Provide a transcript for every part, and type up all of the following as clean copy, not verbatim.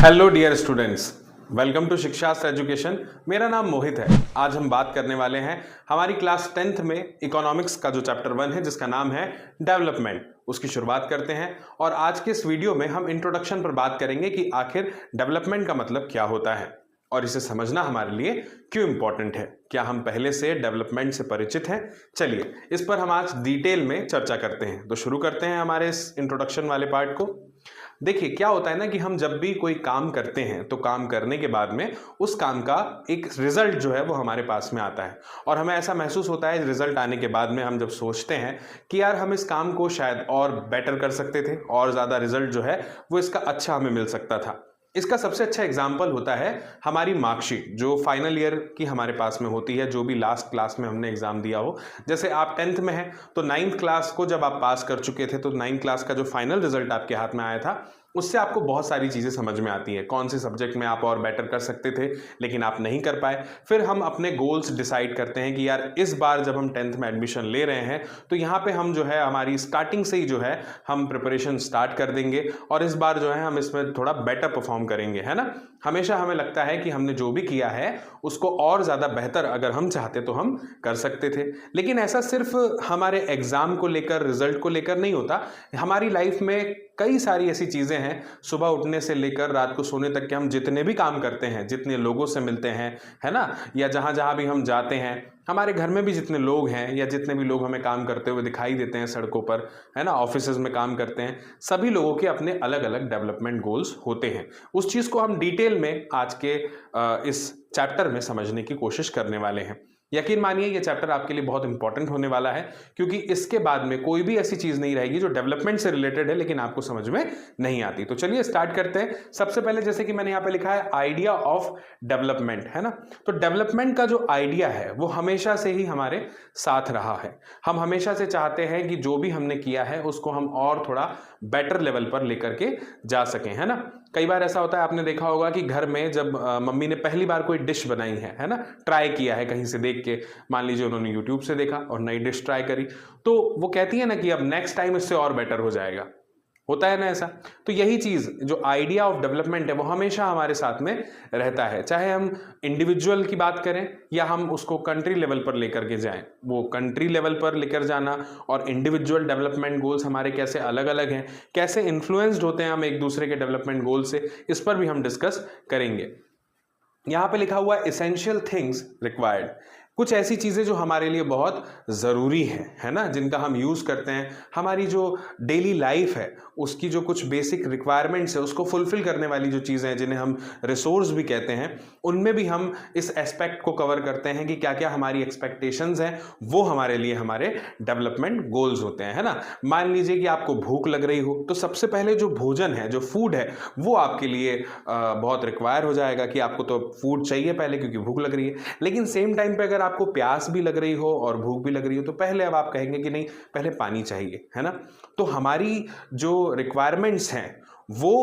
Hello dear students, welcome to Shikshastra education. मेरा नाम मोहित है। आज हम बात करने वाले हैं हमारी क्लास 10th में इकोनॉमिक्स का जो चैप्टर 1 है जिसका नाम है डेवलपमेंट, उसकी शुरुआत करते हैं। और आज के इस वीडियो में हम इंट्रोडक्शन पर बात करेंगे कि आखिर डेवलपमेंट का मतलब क्या होता है और इसे समझना हमारे लिए क्यों इंपॉर्टेंट है। क्या हम पहले से डेवलपमेंट से परिचित हैं? चलिए इस पर हम आज डिटेल में चर्चा करते हैं। तो शुरू करते हैं हमारे इस इंट्रोडक्शन वाले पार्ट को। देखिए क्या होता है ना कि हम जब भी कोई काम करते हैं तो काम करने के बाद में उस काम का एक रिजल्ट जो है वो हमारे पास में आता है और हमें ऐसा महसूस होता है रिजल्ट आने के बाद में हम जब सोचते हैं कि यार हम इस काम को शायद और बेटर कर सकते थे और ज़्यादा रिजल्ट जो है वो इसका अच्छा हमें मिल सकता था। इसका सबसे अच्छा एग्जाम्पल होता है हमारी मार्कशीट जो फाइनल ईयर की हमारे पास में होती है, जो भी लास्ट क्लास में हमने एग्जाम दिया हो। जैसे आप 10th में हैं तो 9th क्लास को जब आप पास कर चुके थे तो 9th क्लास का जो फाइनल रिजल्ट आपके हाथ में आया था उससे आपको बहुत सारी चीज़ें समझ में आती हैं। कौन से सब्जेक्ट में आप और बेटर कर सकते थे लेकिन आप नहीं कर पाए। फिर हम अपने गोल्स डिसाइड करते हैं कि यार इस बार जब हम 10th में एडमिशन ले रहे हैं तो यहाँ पे हम जो है हमारी स्टार्टिंग से ही जो है हम प्रिपरेशन स्टार्ट कर देंगे और इस बार जो है हम इसमें थोड़ा बेटर परफॉर्म करेंगे, है ना। हमेशा हमें लगता है कि हमने जो भी किया है उसको और ज़्यादा बेहतर अगर हम चाहते तो हम कर सकते थे। लेकिन ऐसा सिर्फ हमारे एग्ज़ाम को लेकर, रिजल्ट को लेकर नहीं होता। हमारी लाइफ में कई सारी ऐसी चीज़ें हैं, सुबह उठने से लेकर रात को सोने तक के हम जितने भी काम करते हैं, जितने लोगों से मिलते हैं, है ना, या जहाँ जहाँ भी हम जाते हैं, हमारे घर में भी जितने लोग हैं या जितने भी लोग हमें काम करते हुए दिखाई देते हैं सड़कों पर, है ना, ऑफिसेज में काम करते हैं, सभी लोगों के अपने अलग अलग डेवलपमेंट गोल्स होते हैं। उस चीज़ को हम डिटेल में आज के इस चैप्टर में समझने की कोशिश करने वाले हैं। यकीन मानिए ये चैप्टर आपके लिए बहुत इंपॉर्टेंट होने वाला है क्योंकि इसके बाद में कोई भी ऐसी चीज नहीं रहेगी जो डेवलपमेंट से रिलेटेड है लेकिन आपको समझ में नहीं आती। तो चलिए स्टार्ट करते हैं। सबसे पहले जैसे कि मैंने यहाँ पे लिखा है आइडिया ऑफ डेवलपमेंट, है ना। तो डेवलपमेंट का जो आइडिया है वो हमेशा से ही हमारे साथ रहा है। हम हमेशा से चाहते हैं कि जो भी हमने किया है उसको हम और थोड़ा बेटर लेवल पर लेकर के जा सकें, है ना। कई बार ऐसा होता है, आपने देखा होगा कि घर में जब मम्मी ने पहली बार कोई डिश बनाई है ना, ट्राई किया है कहीं से देख के, मान लीजिए उन्होंने यूट्यूब से देखा और नई डिश ट्राई करी, तो वो कहती है ना कि अब नेक्स्ट टाइम इससे और बेटर हो जाएगा। होता है ना ऐसा। तो यही चीज जो आइडिया ऑफ डेवलपमेंट है वो हमेशा हमारे साथ में रहता है, चाहे हम इंडिविजुअल की बात करें या हम उसको कंट्री लेवल पर लेकर के जाएं। वो कंट्री लेवल पर लेकर जाना और इंडिविजुअल डेवलपमेंट गोल्स हमारे कैसे अलग अलग हैं, कैसे इन्फ्लुएंस्ड होते हैं हम एक दूसरे के डेवलपमेंट गोल से, इस पर भी हम डिस्कस करेंगे। यहां पे लिखा हुआ है एसेंशियल थिंग्स रिक्वायर्ड, कुछ ऐसी चीज़ें जो हमारे लिए बहुत ज़रूरी है ना, जिनका हम यूज़ करते हैं। हमारी जो डेली लाइफ है उसकी जो कुछ बेसिक रिक्वायरमेंट्स है उसको फुलफिल करने वाली जो चीज़ें हैं जिन्हें हम रिसोर्स भी कहते हैं, उनमें भी हम इस एस्पेक्ट को कवर करते हैं कि क्या क्या हमारी एक्सपेक्टेशंस हैं, वो हमारे लिए हमारे डेवलपमेंट गोल्स होते हैं, है ना। मान लीजिए कि आपको भूख लग रही हो तो सबसे पहले जो भोजन है, जो फूड है, वो आपके लिए बहुत रिक्वायर हो जाएगा कि आपको तो फूड चाहिए पहले क्योंकि भूख लग रही है। लेकिन सेम टाइम पे अगर आपको प्यास भी लग रही हो और भूख भी लग रही हो तो पहले अब आप कहेंगे कि नहीं, पहले पानी चाहिए, है ना। तो हमारी जो रिक्वायरमेंट्स हैं वो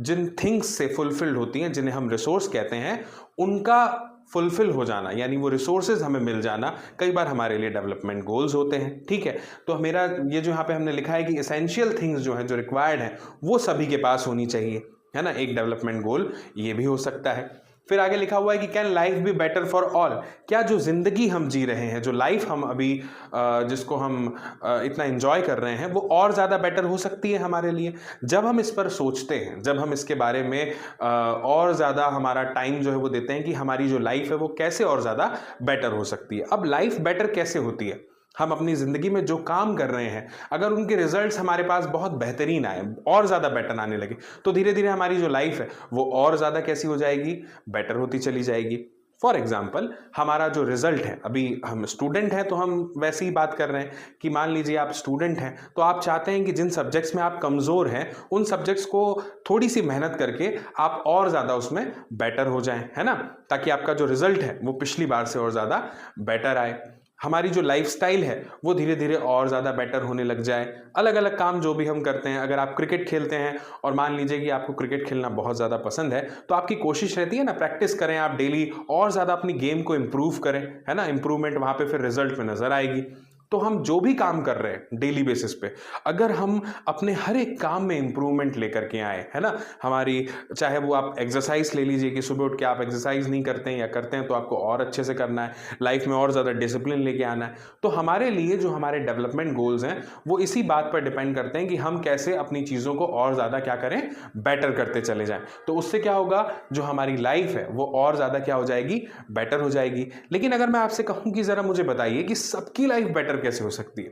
जिन थिंग्स से फुलफिल्ड होती हैं, जिन्हें हम रिसोर्स कहते हैं, उनका फुलफिल हो जाना यानी वो रिसोर्सेज हमें मिल जाना कई बार हमारे लिए डेवलपमेंट गोल्स होते हैं। ठीक है, तो मेरा ये जो यहाँ पे हमने लिखा है कि एसेंशियल थिंग्स जो है, जो रिक्वायर्ड है, वो सभी के पास होनी चाहिए, है ना। एक डेवलपमेंट गोल ये भी हो सकता है। फिर आगे लिखा हुआ है कि can life be better for all, क्या जो जिंदगी हम जी रहे हैं, जो लाइफ हम अभी जिसको हम इतना एंजॉय कर रहे हैं, वो और ज़्यादा बेटर हो सकती है हमारे लिए। जब हम इस पर सोचते हैं, जब हम इसके बारे में और ज़्यादा हमारा टाइम जो है वो देते हैं कि हमारी जो लाइफ है वो कैसे और ज़्यादा बेटर हो सकती है। अब लाइफ बेटर कैसे होती है? हम अपनी ज़िंदगी में जो काम कर रहे हैं अगर उनके रिजल्ट्स हमारे पास बहुत बेहतरीन आए और ज़्यादा बेटर आने लगे तो धीरे धीरे हमारी जो लाइफ है वो और ज़्यादा कैसी हो जाएगी, बेटर होती चली जाएगी। फॉर एग्जाम्पल हमारा जो रिजल्ट है, अभी हम स्टूडेंट हैं तो हम वैसे ही बात कर रहे हैं कि मान लीजिए आप स्टूडेंट हैं तो आप चाहते हैं कि जिन सब्जेक्ट्स में आप कमज़ोर हैं उन सब्जेक्ट्स को थोड़ी सी मेहनत करके आप और ज़्यादा उसमें बेटर हो जाएं, है ना, ताकि आपका जो रिजल्ट है वो पिछली बार से और ज़्यादा बेटर आए। हमारी जो लाइफस्टाइल है वो धीरे धीरे और ज़्यादा बेटर होने लग जाए। अलग अलग काम जो भी हम करते हैं, अगर आप क्रिकेट खेलते हैं और मान लीजिए कि आपको क्रिकेट खेलना बहुत ज़्यादा पसंद है तो आपकी कोशिश रहती है ना, प्रैक्टिस करें आप डेली और ज़्यादा अपनी गेम को इम्प्रूव करें, है ना। इम्प्रूवमेंट वहाँ पे फिर रिजल्ट में नज़र आएगी। तो हम जो भी काम कर रहे हैं डेली बेसिस पे, अगर हम अपने हर एक काम में इंप्रूवमेंट लेकर के आए, है ना, हमारी, चाहे वो आप एक्सरसाइज ले लीजिए कि सुबह उठ के आप एक्सरसाइज नहीं करते हैं या करते हैं तो आपको और अच्छे से करना है, लाइफ में और ज़्यादा डिसिप्लिन लेके आना है, तो हमारे लिए जो हमारे डेवलपमेंट गोल्स हैं वो इसी बात पर डिपेंड करते हैं कि हम कैसे अपनी चीज़ों को और ज़्यादा क्या करें, बेटर करते चले जाएं। तो उससे क्या होगा, जो हमारी लाइफ है वो और ज़्यादा क्या हो जाएगी, बेटर हो जाएगी। लेकिन अगर मैं आपसे कहूं कि ज़रा मुझे बताइए कि सबकी लाइफ बेटर कैसे हो सकती है,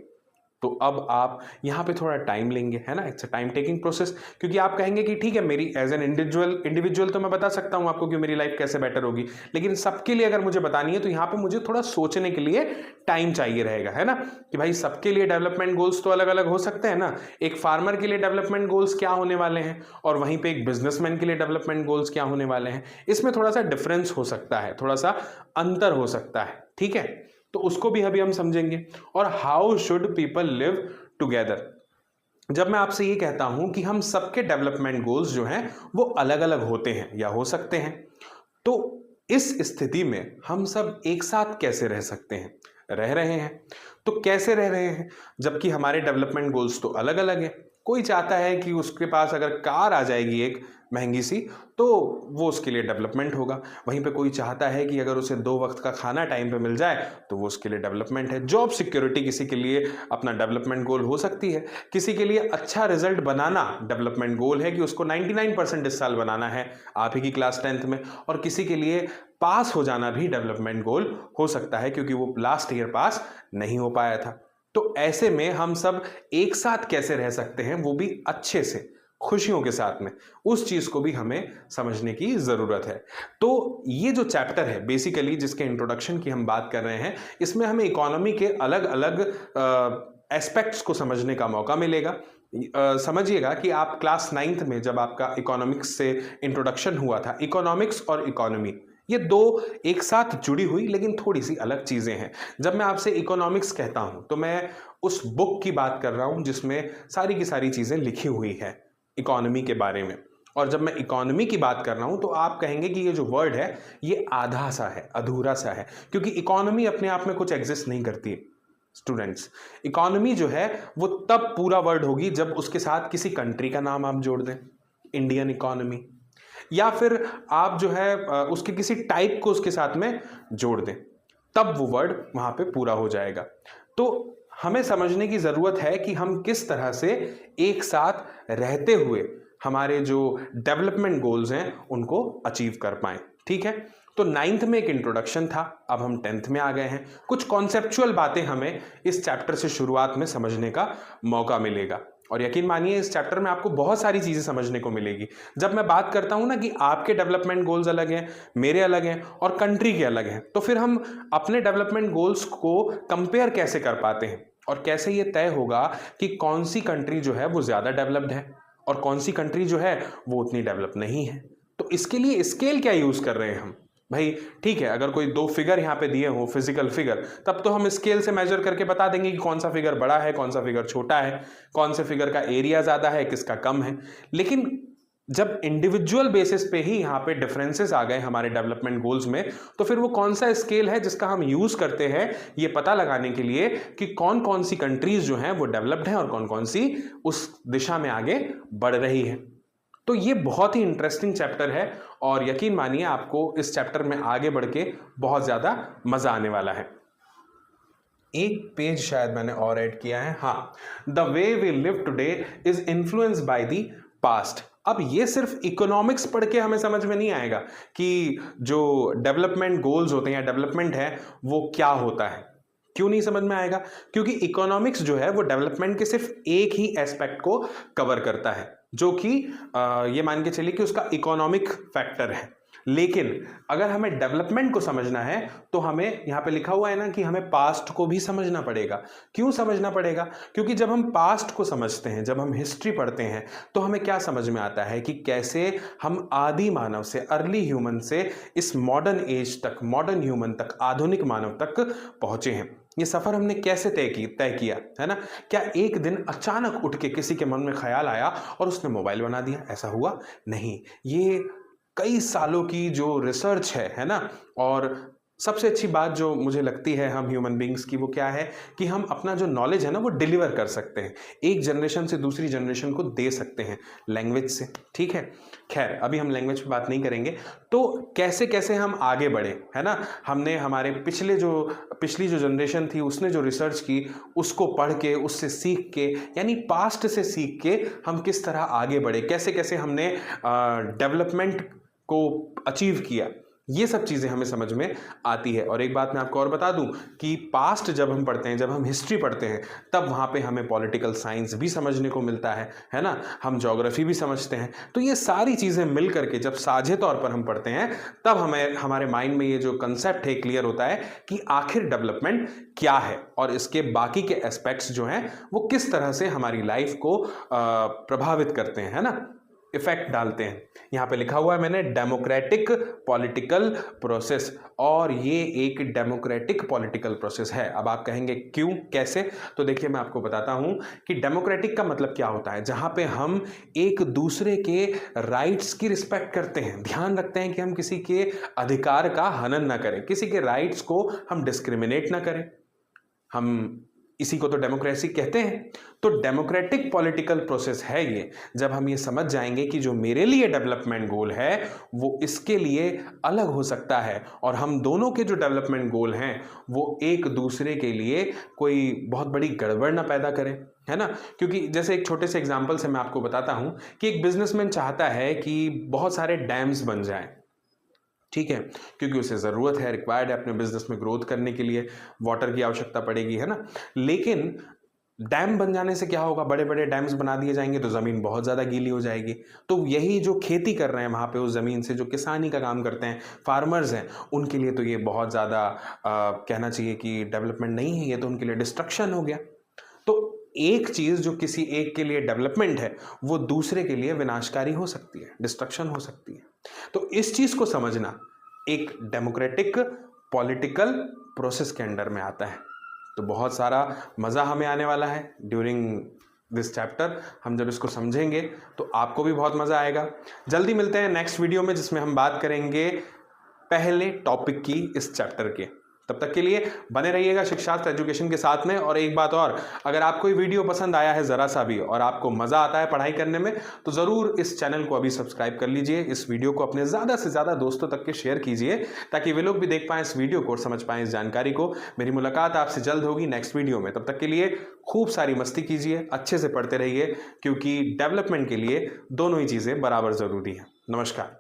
तो अब आप यहाँ पे थोड़ा टाइम लेंगे, है ना, it's a time taking process, क्योंकि आप कहेंगे कि ठीक है, मेरी एज एन इंडिविजुअल तो मैं बता सकता हूँ आपको कि मेरी लाइफ कैसे बेटर होगी, लेकिन सबके लिए अगर मुझे बतानी है तो यहाँ पे मुझे थोड़ा सोचने के लिए टाइम चाहिए रहेगा, है ना, कि भाई सबके लिए डेवलपमेंट गोल्स तो अलग अलग हो सकते हैं ना। एक फार्मर के लिए डेवलपमेंट गोल्स क्या होने वाले हैं और वहीं पे एक बिजनेसमैन के लिए डेवलपमेंट गोल्स क्या होने वाले हैं, इसमें थोड़ा सा डिफरेंस हो सकता है, थोड़ा सा अंतर हो सकता है, ठीक है, तो उसको भी अभी हम समझेंगे। और how should people live together, जब मैं आपसे ये कहता हूं कि हम सबके डेवलपमेंट गोल्स जो हैं वो अलग अलग होते हैं या हो सकते हैं, तो इस स्थिति में हम सब एक साथ कैसे रह सकते हैं, रह रहे हैं, तो कैसे रह रहे हैं जबकि हमारे डेवलपमेंट गोल्स तो अलग अलग हैं। कोई चाहता है कि उसके पास अगर कार आ जाएगी एक महंगी सी तो वो उसके लिए डेवलपमेंट होगा, वहीं पे कोई चाहता है कि अगर उसे 2 वक्त का खाना टाइम पे मिल जाए तो वो उसके लिए डेवलपमेंट है। जॉब सिक्योरिटी किसी के लिए अपना डेवलपमेंट गोल हो सकती है, किसी के लिए अच्छा रिजल्ट बनाना डेवलपमेंट गोल है कि उसको 99% इस साल बनाना है आप ही की क्लास 10th में, और किसी के लिए पास हो जाना भी डेवलपमेंट गोल हो सकता है क्योंकि वो लास्ट ईयर पास नहीं हो पाया था। तो ऐसे में हम सब एक साथ कैसे रह सकते हैं, वो भी अच्छे से, खुशियों के साथ में, उस चीज को भी हमें समझने की जरूरत है। तो ये जो चैप्टर है बेसिकली जिसके इंट्रोडक्शन की हम बात कर रहे हैं, इसमें हमें इकोनॉमी के अलग अलग एस्पेक्ट्स को समझने का मौका मिलेगा। समझिएगा कि आप क्लास 9th में जब आपका इकोनॉमिक्स से इंट्रोडक्शन हुआ था, इकोनॉमिक्स और इकोनॉमी ये दो एक साथ जुड़ी हुई लेकिन थोड़ी सी अलग चीजें हैं। जब मैं आपसे इकोनॉमिक्स कहता हूं तो मैं उस बुक की बात कर रहा हूं जिसमें सारी की सारी चीजें लिखी हुई है इकोनॉमी के बारे में, और जब मैं इकोनॉमी की बात कर रहा हूं तो आप कहेंगे कि ये जो वर्ड है ये आधा सा है, अधूरा सा है, क्योंकि इकोनॉमी अपने आप में कुछ एग्जिस्ट नहीं करती है। स्टूडेंट्स, इकोनॉमी जो है वो तब पूरा वर्ड होगी जब उसके साथ किसी कंट्री का नाम आप जोड़ दें, इंडियन इकोनॉमी, या फिर आप जो है उसके किसी टाइप को उसके साथ में जोड़ दें, तब वो वर्ड वहां पे पूरा हो जाएगा। तो हमें समझने की जरूरत है कि हम किस तरह से एक साथ रहते हुए हमारे जो डेवलपमेंट गोल्स हैं उनको अचीव कर पाएं, ठीक है। तो 9th में एक इंट्रोडक्शन था, अब हम 10th में आ गए हैं। कुछ कॉन्सेप्चुअल बातें हमें इस चैप्टर से शुरुआत में समझने का मौका मिलेगा, और यकीन मानिए इस चैप्टर में आपको बहुत सारी चीजें समझने को मिलेगी। जब मैं बात करता हूं ना कि आपके डेवलपमेंट गोल्स अलग हैं, मेरे अलग हैं और कंट्री के अलग हैं, तो फिर हम अपने डेवलपमेंट गोल्स को कंपेयर कैसे कर पाते हैं और कैसे ये तय होगा कि कौन सी कंट्री जो है वो ज्यादा डेवलप्ड है और कौन सी कंट्री जो है वो उतनी डेवलप नहीं है। तो इसके लिए स्केल क्या यूज कर रहे हैं हम, भाई ठीक है, अगर कोई 2 फिगर यहाँ पे दिए हो फिजिकल फिगर, तब तो हम स्केल से मेजर करके बता देंगे कि कौन सा फिगर बड़ा है, कौन सा फिगर छोटा है, कौन से फिगर का एरिया ज्यादा है, किसका कम है। लेकिन जब इंडिविजुअल बेसिस पे ही यहाँ पे डिफरेंसेस आ गए हमारे डेवलपमेंट गोल्स में, तो फिर वो कौन सा स्केल है जिसका हम यूज करते हैं ये पता लगाने के लिए कि कौन कौन सी कंट्रीज जो हैं वो डेवलप्ड हैं और कौन कौन सी उस दिशा में आगे बढ़ रही है। तो ये बहुत ही इंटरेस्टिंग चैप्टर है और यकीन मानिए आपको इस चैप्टर में आगे बढ़ के बहुत ज्यादा मजा आने वाला है। एक पेज शायद मैंने और ऐड किया है, हाँ, the way we live today is influenced by the past. अब ये सिर्फ इकोनॉमिक्स पढ़ के हमें समझ में नहीं आएगा कि जो डेवलपमेंट गोल्स होते हैं या डेवलपमेंट है वो क्या होता है। क्यों नहीं समझ में आएगा? क्योंकि इकोनॉमिक्स जो है वो डेवलपमेंट के सिर्फ एक ही एस्पेक्ट को कवर करता है, जो कि ये मान के चलिए कि उसका इकोनॉमिक फैक्टर है। लेकिन अगर हमें डेवलपमेंट को समझना है तो हमें यहां पे लिखा हुआ है ना कि हमें पास्ट को भी समझना पड़ेगा। क्यों समझना पड़ेगा? क्योंकि जब हम पास्ट को समझते हैं, जब हम हिस्ट्री पढ़ते हैं, तो हमें क्या समझ में आता है कि कैसे हम आदि मानव से, अर्ली ह्यूमन से इस मॉडर्न एज तक, मॉडर्न ह्यूमन तक, आधुनिक मानव तक पहुंचे हैं। ये सफर हमने कैसे तय किया, है ना? क्या एक दिन अचानक उठ के किसी के मन में ख्याल आया और उसने मोबाइल बना दिया? ऐसा हुआ नहीं। ये कई सालों की जो रिसर्च है ना, और सबसे अच्छी बात जो मुझे लगती है हम ह्यूमन बींग्स की, वो क्या है कि हम अपना जो नॉलेज है ना वो डिलीवर कर सकते हैं, एक जनरेशन से दूसरी जनरेशन को दे सकते हैं लैंग्वेज से। ठीक है, खैर अभी हम लैंग्वेज पे बात नहीं करेंगे। तो कैसे कैसे हम आगे बढ़े, है ना, हमने हमारे पिछली जो जनरेशन थी उसने जो रिसर्च की उसको पढ़ के, उससे सीख के, यानी पास्ट से सीख के हम किस तरह आगे बढ़े, कैसे कैसे हमने डेवलपमेंट को अचीव किया, ये सब चीज़ें हमें समझ में आती है। और एक बात मैं आपको और बता दूं कि पास्ट जब हम पढ़ते हैं, जब हम हिस्ट्री पढ़ते हैं, तब वहाँ पे हमें पॉलिटिकल साइंस भी समझने को मिलता है ना, हम ज्योग्राफी भी समझते हैं। तो ये सारी चीज़ें मिल करके जब साझे तौर पर हम पढ़ते हैं, तब हमें हमारे माइंड में ये जो कंसेप्ट है क्लियर होता है कि आखिर डेवलपमेंट क्या है और इसके बाकी के एस्पेक्ट्स जो हैं वो किस तरह से हमारी लाइफ को प्रभावित करते हैं, है ना, इफेक्ट डालते हैं। यहां पे लिखा हुआ है मैंने डेमोक्रेटिक पॉलिटिकल प्रोसेस, और ये एक डेमोक्रेटिक पॉलिटिकल प्रोसेस है। अब आप कहेंगे क्यों, कैसे, तो देखिए मैं आपको बताता हूं कि डेमोक्रेटिक का मतलब क्या होता है, जहां पे हम एक दूसरे के राइट्स की रिस्पेक्ट करते हैं, ध्यान रखते हैं कि हम किसी के अधिकार का हनन ना करें, किसी के राइट्स को हम डिस्क्रिमिनेट ना करें, हम इसी को तो डेमोक्रेसी कहते हैं। तो डेमोक्रेटिक पॉलिटिकल प्रोसेस है ये, जब हम ये समझ जाएंगे कि जो मेरे लिए डेवलपमेंट गोल है वो इसके लिए अलग हो सकता है, और हम दोनों के जो डेवलपमेंट गोल हैं वो एक दूसरे के लिए कोई बहुत बड़ी गड़बड़ ना पैदा करें, है ना। क्योंकि जैसे एक छोटे से एग्जाम्पल से मैं आपको बताता हूं कि एक बिजनेसमैन चाहता है कि बहुत सारे डैम्स बन जाएं, ठीक है, क्योंकि उसे ज़रूरत है, रिक्वायर्ड है अपने बिजनेस में ग्रोथ करने के लिए, वाटर की आवश्यकता पड़ेगी, है ना। लेकिन डैम बन जाने से क्या होगा, बड़े बड़े डैम्स बना दिए जाएंगे तो ज़मीन बहुत ज़्यादा गीली हो जाएगी। तो यही जो खेती कर रहे हैं वहाँ पे उस ज़मीन से, जो किसानी का काम करते हैं, फार्मर्स हैं, उनके लिए तो ये बहुत ज़्यादा कहना चाहिए कि डेवलपमेंट नहीं है, ये तो उनके लिए डिस्ट्रक्शन हो गया। तो एक चीज़ जो किसी एक के लिए डेवलपमेंट है वो दूसरे के लिए विनाशकारी हो सकती है, डिस्ट्रक्शन हो सकती है। तो इस चीज़ को समझना एक डेमोक्रेटिक पॉलिटिकल प्रोसेस के अंडर में आता है। तो बहुत सारा मज़ा हमें आने वाला है ड्यूरिंग दिस चैप्टर। हम जब इसको समझेंगे तो आपको भी बहुत मज़ा आएगा। जल्दी मिलते हैं नेक्स्ट वीडियो में, जिसमें हम बात करेंगे पहले टॉपिक की इस चैप्टर के। तब तक के लिए बने रहिएगा शिक्षाशास्त्र एजुकेशन के साथ में। और एक बात और, अगर आपको ये वीडियो पसंद आया है ज़रा सा भी और आपको मज़ा आता है पढ़ाई करने में, तो ज़रूर इस चैनल को अभी सब्सक्राइब कर लीजिए। इस वीडियो को अपने ज़्यादा से ज़्यादा दोस्तों तक के शेयर कीजिए, ताकि वे लोग भी देख पाएँ इस वीडियो को और समझ पाएँ इस जानकारी को। मेरी मुलाकात आपसे जल्द होगी नेक्स्ट वीडियो में। तब तक के लिए खूब सारी मस्ती कीजिए, अच्छे से पढ़ते रहिए, क्योंकि डेवलपमेंट के लिए दोनों ही चीज़ें बराबर ज़रूरी हैं। नमस्कार।